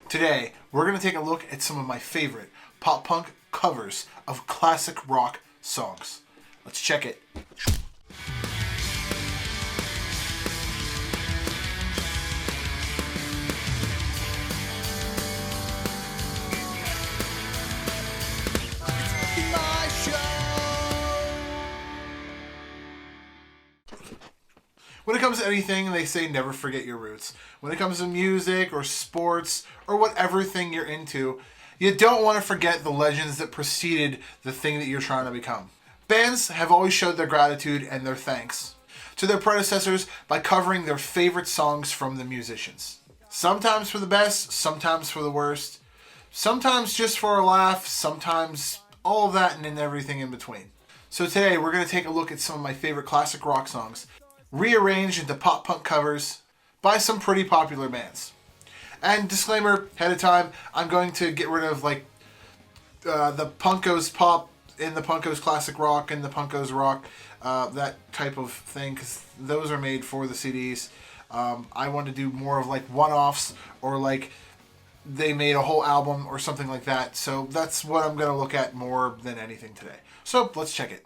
Today, we're going to take a look at some of my favorite pop-punk covers of classic rock songs. Let's check it. When it comes to anything, they say never forget your roots. When it comes to music or sports or whatever thing you're into, you don't want to forget the legends that preceded the thing that you're trying to become. Bands have always showed their gratitude and their thanks to their predecessors by covering their favorite songs from the musicians. Sometimes for the best, sometimes for the worst, sometimes just for a laugh, sometimes all of that and everything in between. So today we're going to take a look at some of my favorite classic rock songs, rearranged into pop-punk covers by some pretty popular bands. And disclaimer ahead of time, I'm going to get rid of the Punkos pop and the Punkos classic rock and the Punkos rock, that type of thing, because those are made for the CDs. I want to do more of one-offs, or they made a whole album or something like that. So that's what I'm going to look at more than anything today. So let's check it.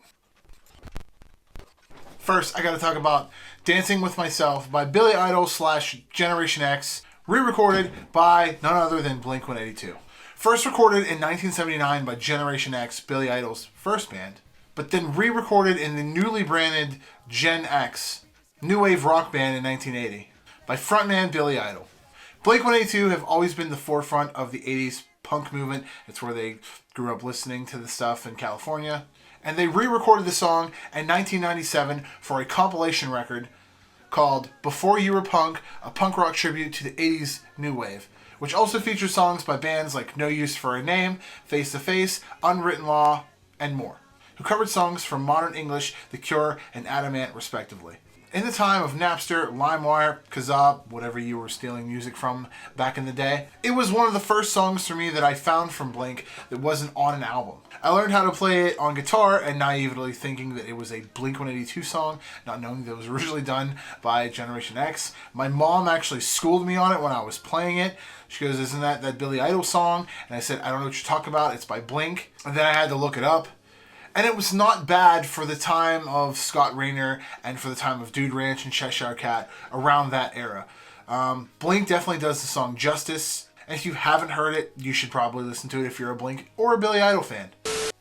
First, I got to talk about Dancing With Myself by Billy Idol / Generation X, re-recorded by none other than Blink-182. First recorded in 1979 by Generation X, Billy Idol's first band, but then re-recorded in the newly branded Gen X, new wave rock band in 1980, by frontman Billy Idol. Blink-182 have always been the forefront of the 80s punk movement. It's where they grew up listening to the stuff in California. And they re-recorded the song in 1997 for a compilation record called Before You Were Punk, a punk rock tribute to the 80s new wave, which also features songs by bands like No Use for a Name, Face to Face, Unwritten Law, and more, who covered songs from Modern English, The Cure, and Adamant respectively. In the time of Napster, LimeWire, Kazaa, whatever you were stealing music from back in the day, it was one of the first songs for me that I found from Blink that wasn't on an album. I learned how to play it on guitar and naively thinking that it was a Blink-182 song, not knowing that it was originally done by Generation X. My mom actually schooled me on it when I was playing it. She goes, "Isn't that Billy Idol song?" And I said, "I don't know what you're talking about. It's by Blink." And then I had to look it up. And it was not bad for the time of Scott Raynor and for the time of Dude Ranch and Cheshire Cat around that era. Blink definitely does the song justice. And if you haven't heard it, you should probably listen to it if you're a Blink or a Billy Idol fan.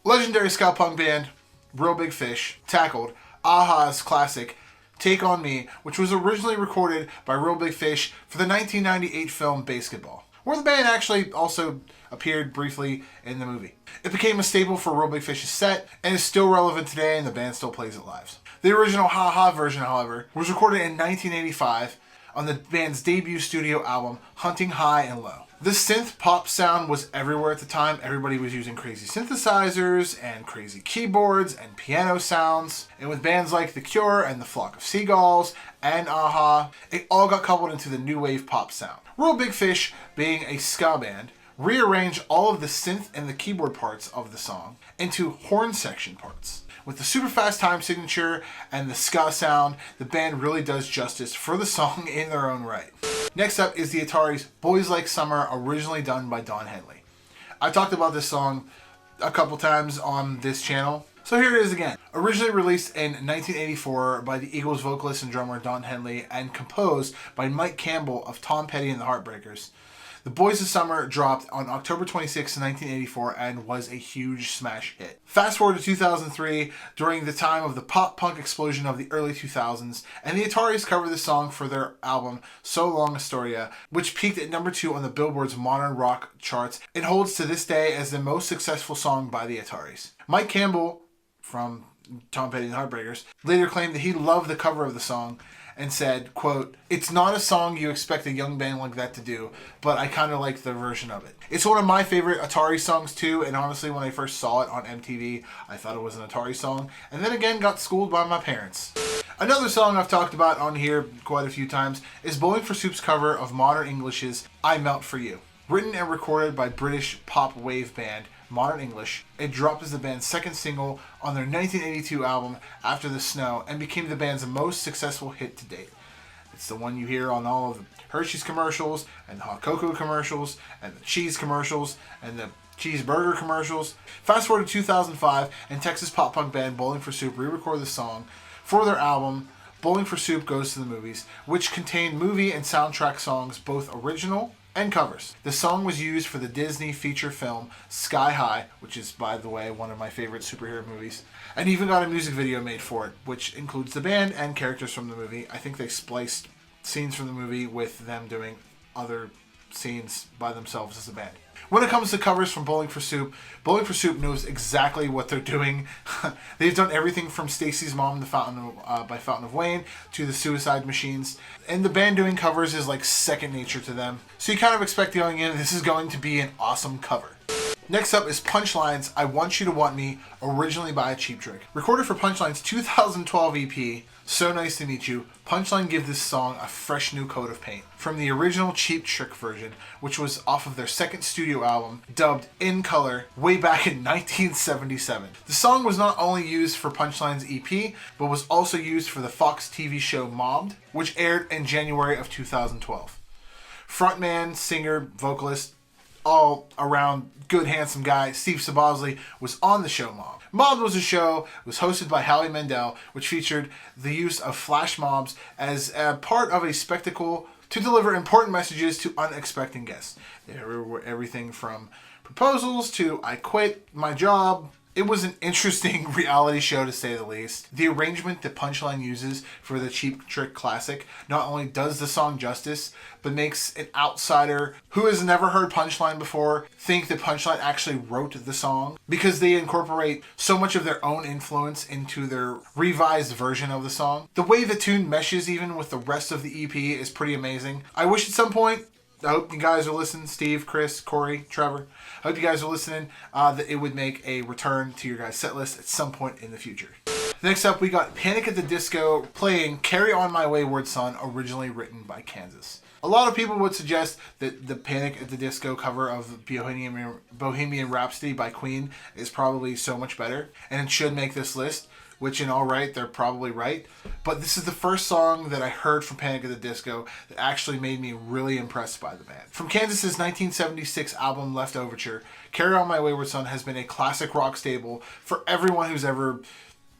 Legendary ska punk band Real Big Fish tackled a-ha's classic Take On Me, which was originally recorded by Real Big Fish for the 1998 film Basketball, where the band actually also appeared briefly in the movie. It became a staple for Real Big Fish's set and is still relevant today, and the band still plays it live. The original Ha-Ha version, however, was recorded in 1985 on the band's debut studio album Hunting High and Low. The synth pop sound was everywhere at the time. Everybody was using crazy synthesizers and crazy keyboards and piano sounds. And with bands like The Cure and The Flock of Seagulls and a-ha, it all got coupled into the new wave pop sound. Real Big Fish, being a ska band, rearranged all of the synth and the keyboard parts of the song into horn section parts. With the super fast time signature and the ska sound, the band really does justice for the song in their own right. Next up is the ATARIS' Boys Like Summer, originally done by Don Henley. I've talked about this song a couple times on this channel, so here it is again. Originally released in 1984 by the Eagles vocalist and drummer Don Henley and composed by Mike Campbell of Tom Petty and the Heartbreakers, The Boys of Summer dropped on October 26, 1984 and was a huge smash hit. Fast forward to 2003, during the time of the pop-punk explosion of the early 2000s, and the ATARIS covered this song for their album So Long Astoria, which peaked at number 2 on the Billboard's modern rock charts and holds to this day as the most successful song by the ATARIS. Mike Campbell, from Tom Petty and the Heartbreakers, later claimed that he loved the cover of the song and said, quote, "It's not a song you expect a young band like that to do, but I kind of like the version of it." It's one of my favorite Atari songs too, and honestly when I first saw it on MTV, I thought it was an Atari song, and then again got schooled by my parents. Another song I've talked about on here quite a few times is Bowling for Soup's cover of Modern English's I Melt For You. Written and recorded by British pop wave band Modern English, it dropped as the band's second single on their 1982 album After the Snow and became the band's most successful hit to date. It's the one you hear on all of the Hershey's commercials, and the hot cocoa commercials, and the cheese commercials, and the cheeseburger commercials. Fast forward to 2005, and Texas pop punk band Bowling for Soup re-recorded the song for their album Bowling for Soup Goes to the Movies, which contained movie and soundtrack songs, both original and covers. The song was used for the Disney feature film Sky High, which is, by the way, one of my favorite superhero movies, and even got a music video made for it, which includes the band and characters from the movie. I think they spliced scenes from the movie with them doing other scenes by themselves as a band. When it comes to covers from Bowling for Soup knows exactly what they're doing. They've done everything from Stacy's Mom by Fountain of Wayne to the Suicide Machines. And the band doing covers is like second nature to them. So you kind of expect going in, this is going to be an awesome cover. Next up is Punchline's I Want You to Want Me, originally by Cheap Trick. Recorded for Punchline's 2012 EP, So Nice to Meet You, Punchline give this song a fresh new coat of paint. From the original Cheap Trick version, which was off of their second studio album, dubbed In Color, way back in 1977. The song was not only used for Punchline's EP, but was also used for the Fox TV show Mobbed, which aired in January of 2012. Frontman, singer, vocalist, all around good handsome guy Steve Sabosley was on the show Mobbed. Mobbed was a show, it was hosted by Howie Mandel, which featured the use of flash mobs as a part of a spectacle to deliver important messages to unexpected guests. There were everything from proposals to I quit my job. It was an interesting reality show, to say the least. The arrangement that Punchline uses for the Cheap Trick classic not only does the song justice, but makes an outsider who has never heard Punchline before think that Punchline actually wrote the song, because they incorporate so much of their own influence into their revised version of the song. The way the tune meshes even with the rest of the EP is pretty amazing. I wish at some point, I hope you guys are listening, Steve, Chris, Corey, Trevor. I hope you guys are listening, that it would make a return to your guys' set list at some point in the future. Next up, we got Panic at the Disco playing Carry On My Wayward Son, originally written by Kansas. A lot of people would suggest that the Panic at the Disco cover of Bohemian Rhapsody by Queen is probably so much better, and it should make this list. Which, in all right, they're probably right. But this is the first song that I heard from Panic at the Disco that actually made me really impressed by the band. From Kansas's 1976 album Left Overture, Carry On My Wayward Son has been a classic rock staple for everyone who's ever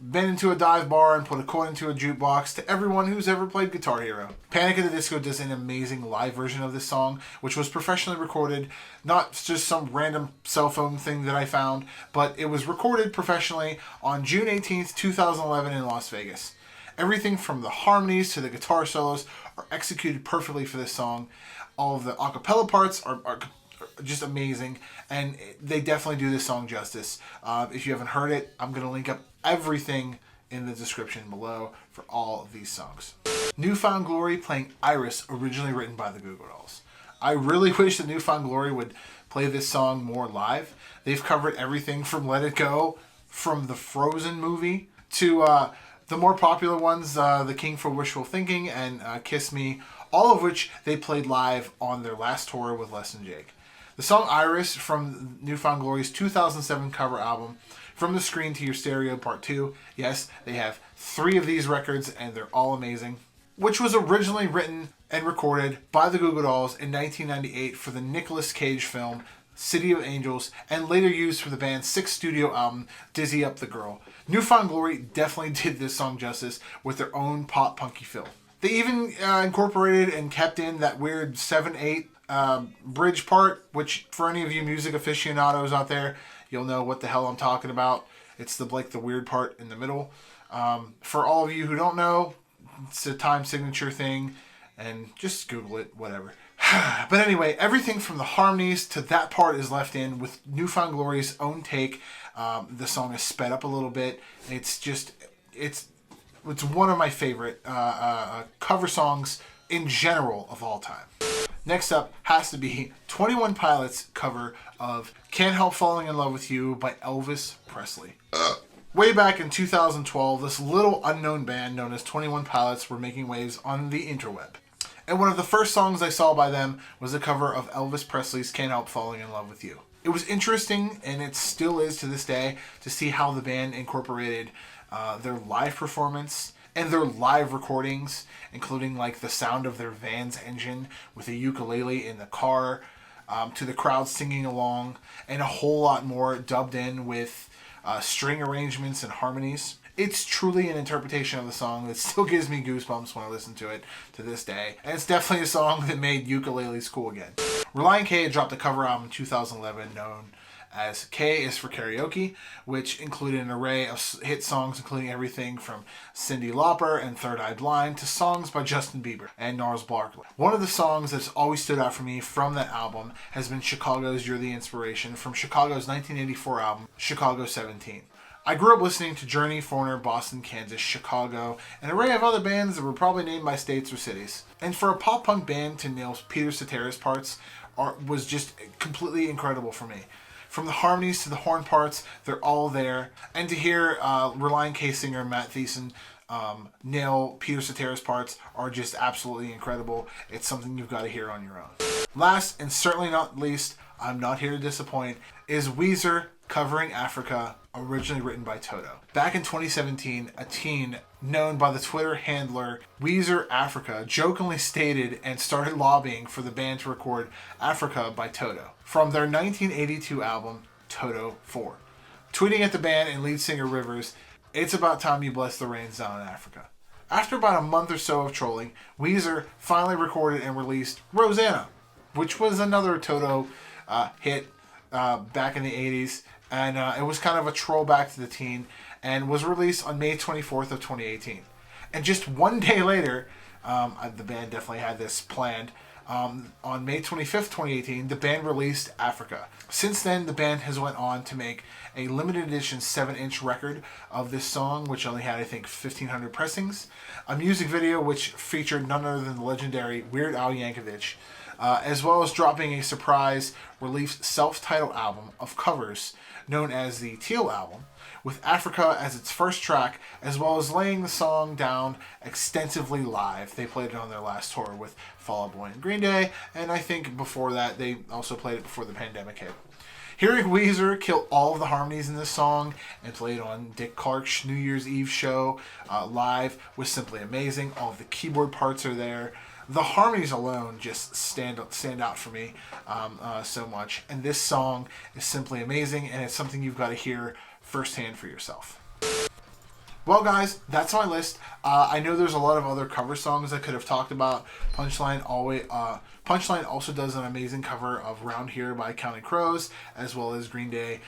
been into a dive bar and put a coin into a jukebox, to everyone who's ever played Guitar Hero. Panic at the Disco does an amazing live version of this song, which was professionally recorded, not just some random cell phone thing that I found, but it was recorded professionally on June 18th, 2011 in Las Vegas. Everything from the harmonies to the guitar solos are executed perfectly for this song. All of the a cappella parts are just amazing, and they definitely do this song justice. If you haven't heard it, I'm going to link up everything in the description below for all of these songs. New Found Glory playing Iris, originally written by the Goo Goo Dolls. I really wish that New Found Glory would play this song more live. They've covered everything from Let It Go, from the Frozen movie, to the more popular ones, The King for Wishful Thinking and Kiss Me, all of which they played live on their last tour with Less Than Jake. The song Iris from New Found Glory's 2007 cover album, From the Screen to Your Stereo Part 2. Yes, they have 3 of these records and they're all amazing. Which was originally written and recorded by the Goo Goo Dolls in 1998 for the Nicolas Cage film City of Angels, and later used for the band's 6th studio album, Dizzy Up the Girl. New Found Glory definitely did this song justice with their own pop punky feel. They even incorporated and kept in that weird 7/8 bridge part, which for any of you music aficionados out there, you'll know what the hell I'm talking about. It's the weird part in the middle. For all of you who don't know, it's a time signature thing, and just Google it, whatever. But anyway, everything from the harmonies to that part is left in with New Found Glory's own take. The song is sped up a little bit. It's one of my favorite cover songs in general of all time. Next up has to be 21 Pilots' cover of Can't Help Falling in Love with You by Elvis Presley. Way back in 2012, this little unknown band known as 21 Pilots were making waves on the interweb. And one of the first songs I saw by them was a cover of Elvis Presley's Can't Help Falling in Love with You. It was interesting, and it still is to this day, to see how the band incorporated their live performance And their live recordings, including like the sound of their van's engine with a ukulele in the car, to the crowd singing along, and a whole lot more dubbed in with string arrangements and harmonies. It's truly an interpretation of the song that still gives me goosebumps when I listen to it to this day. And it's definitely a song that made ukuleles cool again. Relient K had dropped a cover album in 2011 known as K is for Karaoke, which included an array of hit songs including everything from Cyndi Lauper and Third Eye Blind to songs by Justin Bieber and Gnarls Barkley. One of the songs that's always stood out for me from that album has been Chicago's You're the Inspiration from Chicago's 1984 album, Chicago 17. I grew up listening to Journey, Foreigner, Boston, Kansas, Chicago, and an array of other bands that were probably named by states or cities. And for a pop-punk band to nail Peter Cetera's parts was just completely incredible for me. From the harmonies to the horn parts, they're all there. And to hear Relient K singer Matt Thiessen nail Peter Cetera's parts are just absolutely incredible. It's something you've got to hear on your own. Last, and certainly not least, I'm not here to disappoint, is WEEZER covering Africa, originally written by Toto. Back in 2017, a teen known by the Twitter handler WEEZER Africa jokingly stated and started lobbying for the band to record Africa by Toto from their 1982 album, Toto 4. Tweeting at the band and lead singer Rivers, "It's about time you bless the rains down in Africa." After about a month or so of trolling, WEEZER finally recorded and released Rosanna, which was another Toto hit back in the 80s. And it was kind of a troll back to the teen and was released on May 24th of 2018. And just one day later, the band definitely had this planned. On May 25th, 2018, the band released Africa. Since then, the band has went on to make a limited edition 7-inch record of this song, which only had, I think, 1,500 pressings. A music video which featured none other than the legendary Weird Al Yankovic, as well as dropping a surprise release self-titled album of covers known as the Teal Album, with Africa as its first track, as well as laying the song down extensively live. They played it on their last tour with Fall Out Boy and Green Day, and I think before that they also played it before the pandemic hit. Hearing WEEZER kill all of the harmonies in this song and play it on Dick Clark's New Year's Eve show live was simply amazing. All of the keyboard parts are there. The harmonies alone just stand out for me so much. And this song is simply amazing, and it's something you've got to hear firsthand for yourself. Well, guys, that's my list. I know there's a lot of other cover songs I could have talked about. Punchline also does an amazing cover of Round Here by Counting Crows, as well as Green Day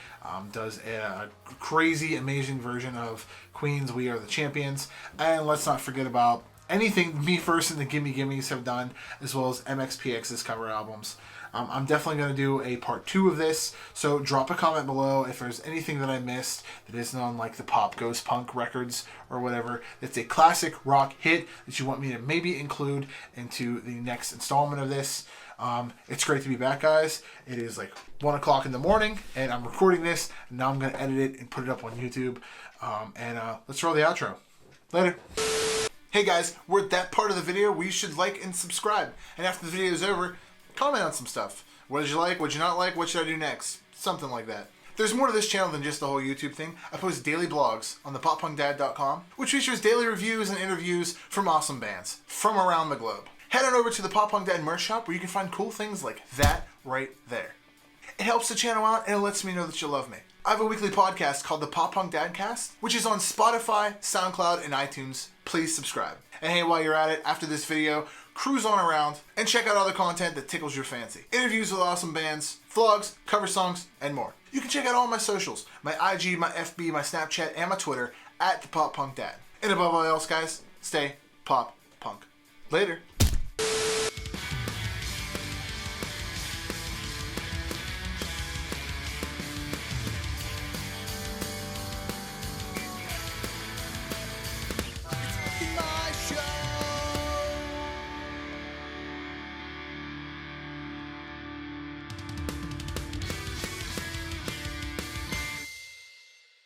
does a crazy, amazing version of Queen's We Are the Champions. And let's not forget about anything Me First and the Gimme Gimmes have done, as well as MXPX's cover albums. I'm definitely going to do a part 2 of this, so drop a comment below if there's anything that I missed that isn't on like the Pop Goes Punk records or whatever. That's a classic rock hit that you want me to maybe include into the next installment of this. It's great to be back, guys. It is like 1 o'clock in the morning, and I'm recording this, and now I'm going to edit it and put it up on YouTube. Let's roll the outro. Later. Hey guys, we're at that part of the video where you should like and subscribe. And after the video is over, comment on some stuff. What did you like? What did you not like? What should I do next? Something like that. There's more to this channel than just the whole YouTube thing. I post daily blogs on thepoppunkdad.com, which features daily reviews and interviews from awesome bands from around the globe. Head on over to the Pop Punk Dad merch shop where you can find cool things like that right there. It helps the channel out and it lets me know that you love me. I have a weekly podcast called the Pop Punk Dadcast, which is on Spotify, SoundCloud, and iTunes. Please subscribe. And hey, while you're at it, after this video, cruise on around and check out other content that tickles your fancy. Interviews with awesome bands, vlogs, cover songs, and more. You can check out all my socials, my IG, my FB, my Snapchat, and my Twitter at the Pop Punk Dad. And above all else, guys, stay pop punk. Later.